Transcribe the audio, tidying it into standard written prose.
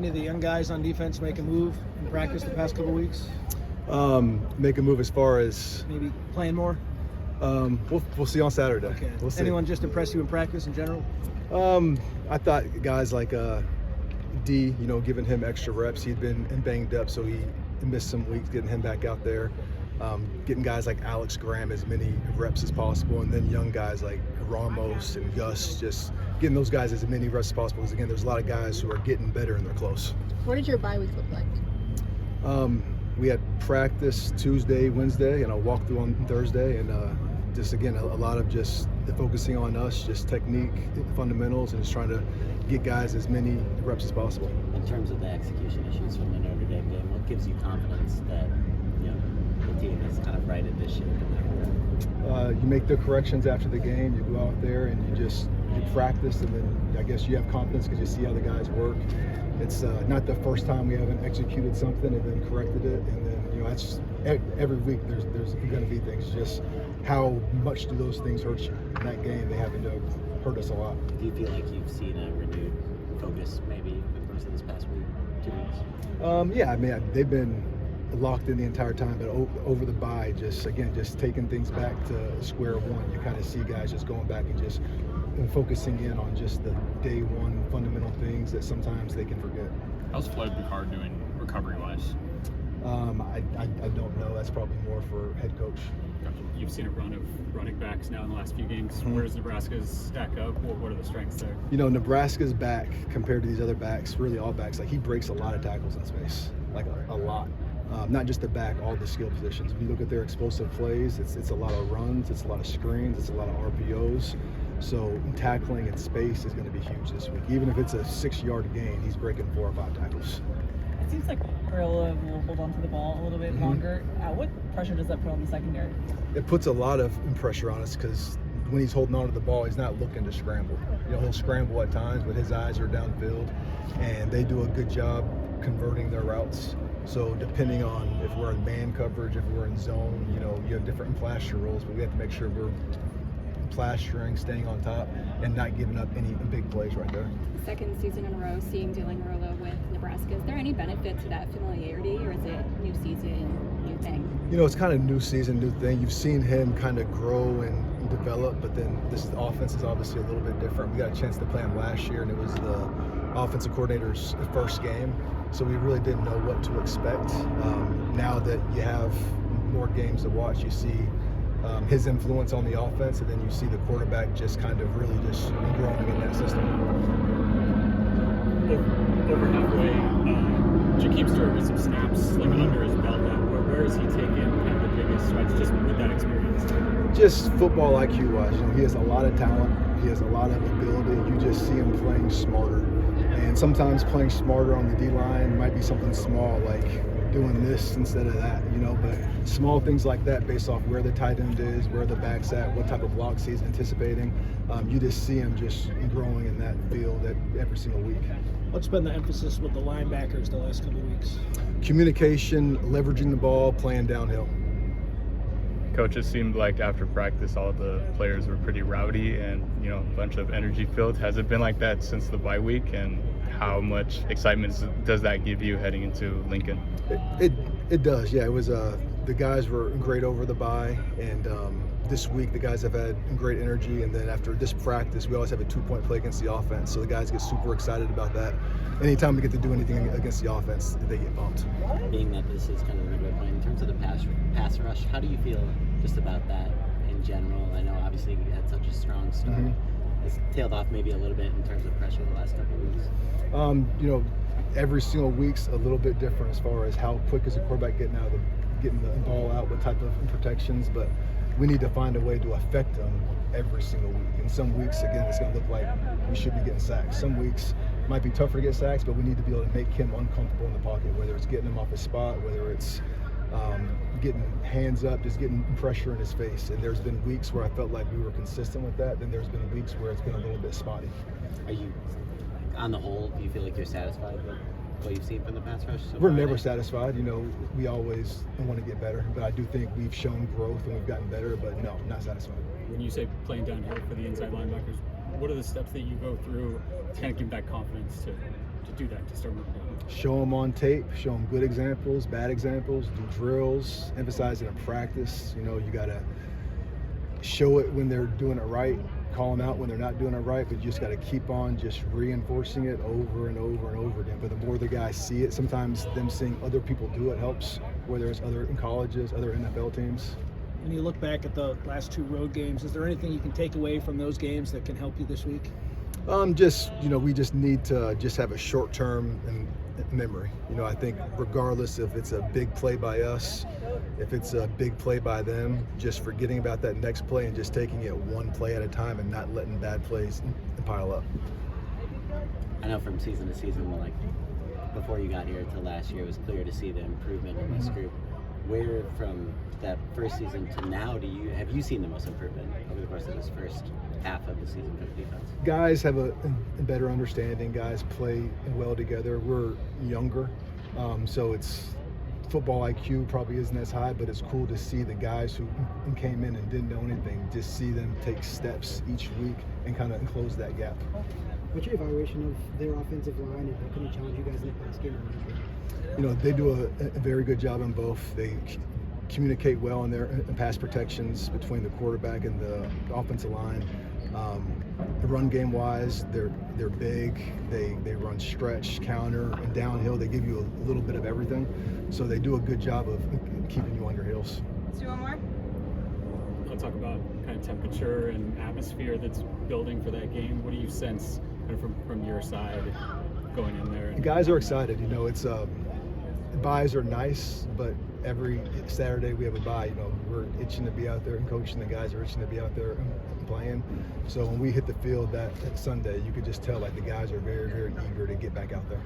any of the young guys on defense make a move in practice the past couple weeks? Make a move as far as maybe playing more? We'll see on Saturday. Okay. We'll see. Anyone just impress you in practice in general? I thought guys like D, giving him extra reps. He'd been banged up, so he missed some weeks. Getting him back out there, getting guys like Alex Graham as many reps as possible, and then young guys like Ramos and Gus, just getting those guys as many reps as possible. Because again, there's a lot of guys who are getting better and they're close. What did your bye week look like? We had practice Tuesday, Wednesday, and a walkthrough on Thursday, and just again a lot of just focusing on us, just technique, fundamentals, and just trying to get guys as many reps as possible. In terms of the execution issues from the Notre Dame game, what gives you confidence that the team is kind of righted this ship in that regard? You make the corrections after the game. You go out there and you practice, and then I guess you have confidence because you see how the guys work. It's not the first time we haven't executed something and then corrected it, and then that's every week. There's going to be things. Just how much do those things hurt you? In that game, they happen to hurt us a lot. Do you feel like you've seen a renewed focus maybe in the course of this past week, 2 weeks? Yeah, I mean they've been locked in the entire time, but over the bye, just taking things back to square one. You kind of see guys just going back and just focusing in on just the day one fundamental things that sometimes they can forget. How's Floyd Picard doing recovery-wise? I don't know. That's probably more for head coach. You've seen a run of running backs now in the last few games. Mm-hmm. Where does Nebraska's stack up? What are the strengths there? Nebraska's back compared to these other backs, really all backs, like he breaks a lot of tackles in space, like a lot. Not just the back, all the skill positions. When you look at their explosive plays, it's a lot of runs, it's a lot of screens, it's a lot of RPOs. So tackling in space is going to be huge this week. Even if it's a 6-yard gain, he's breaking 4 or 5 tackles. It seems like Gorilla will hold on to the ball a little bit longer. What pressure does that put on the secondary? It puts a lot of pressure on us because when he's holding on to the ball, he's not looking to scramble. He'll scramble at times, but his eyes are downfield, and they do a good job converting their routes. So depending on if we're in man coverage, if we're in zone, you have different plaster roles, but we have to make sure we're plastering, staying on top, and not giving up any big plays right there. Second season in a row seeing Dylan Gorilla with Nebraska. Is there any benefit to that familiarity, or is it new season, new thing? It's kind of new season, new thing. You've seen him kind of grow and develop, but then this offense is obviously a little bit different. We got a chance to play him last year, and it was the offensive coordinator's first game, so we really didn't know what to expect. Now that you have more games to watch, you see his influence on the offense, and then you see the quarterback just kind of really just growing in that system. Over halfway, Jakeem Stewart with some snaps living under his belt now. Where is he taking kind of the biggest strides just with that experience? Just football IQ wise, he has a lot of talent, he has a lot of ability. You just see him playing smarter, and sometimes playing smarter on the D-line might be something small like doing this instead of that, but small things like that based off where the tight end is, where the back's at, what type of blocks he's anticipating. You just see him just growing in that field every single week. What's been the emphasis with the linebackers the last couple of weeks? Communication, leveraging the ball, playing downhill. Coach, it seemed like after practice all the players were pretty rowdy and a bunch of energy filled. Has it been like that since the bye week, and how much excitement does that give you heading into Lincoln? It does, yeah. It was the guys were great over the bye, and this week the guys have had great energy, and then after this practice we always have a 2-point play against the offense, so the guys get super excited about that. Anytime we get to do anything against the offense, they get pumped. Being that this is kind of the midway point, in terms of the pass rush, how do you feel just about that in general? I know obviously you had such a strong start. It's tailed off maybe a little bit in terms of pressure the last couple of weeks. Every single week's a little bit different as far as how quick is the quarterback getting the ball out, what type of protections, but we need to find a way to affect them every single week. And some weeks, again, it's going to look like we should be getting sacks. Some weeks might be tougher to get sacks, but we need to be able to make him uncomfortable in the pocket, whether it's getting him off his spot, whether it's getting hands up, just getting pressure in his face. And there's been weeks where I felt like we were consistent with that. Then there's been weeks where it's been a little bit spotty. Are you, on the whole, do you feel like you're satisfied with what you've seen from the pass rush? We're never satisfied. We always want to get better, but I do think we've shown growth and we've gotten better, but no, not satisfied. When you say playing downhill for the inside linebackers, what are the steps that you go through to kind of give that confidence to do that, to start moving down? Show them on tape, show them good examples, bad examples, do drills, emphasize it in practice. You know, you got to show it when they're doing it right, call them out when they're not doing it right, but you just got to keep on just reinforcing it over and over and over again. But the more the guys see it, sometimes them seeing other people do it helps, whether it's other in colleges, other NFL teams. When you look back at the last 2 road games, is there anything you can take away from those games that can help you this week? Just, you know, we just need to just have a short term and memory. You know, I think regardless if it's a big play by us, if it's a big play by them, just forgetting about that next play and just taking it one play at a time and not letting bad plays pile up. I know from season to season, like before you got here to last year, it was clear to see the improvement in this group. Where from that first season to now have you seen the most improvement over the course of this first half of the season for the defense? Guys have a better understanding. Guys play well together. We're younger, so it's football IQ probably isn't as high, but it's cool to see the guys who came in and didn't know anything, just see them take steps each week and kind of close that gap. What's your evaluation of their offensive line, and how can they challenge you guys in the pass game? You know, they do a very good job on both. They communicate well in their pass protections between the quarterback and the offensive line. Run game wise, they're big. They run stretch, counter, and downhill. They give you a little bit of everything. So they do a good job of keeping you on your heels. Let's do one more. I'll talk about kind of temperature and atmosphere that's building for that game. What do you sense kind of from your side going in there? The guys are excited. You know, it's buys are nice, but every Saturday we have a bye. You know, we're itching to be out there and coaching. The guys are itching to be out there and playing. So when we hit the field that Sunday, you could just tell like the guys are very, very eager to get back out there.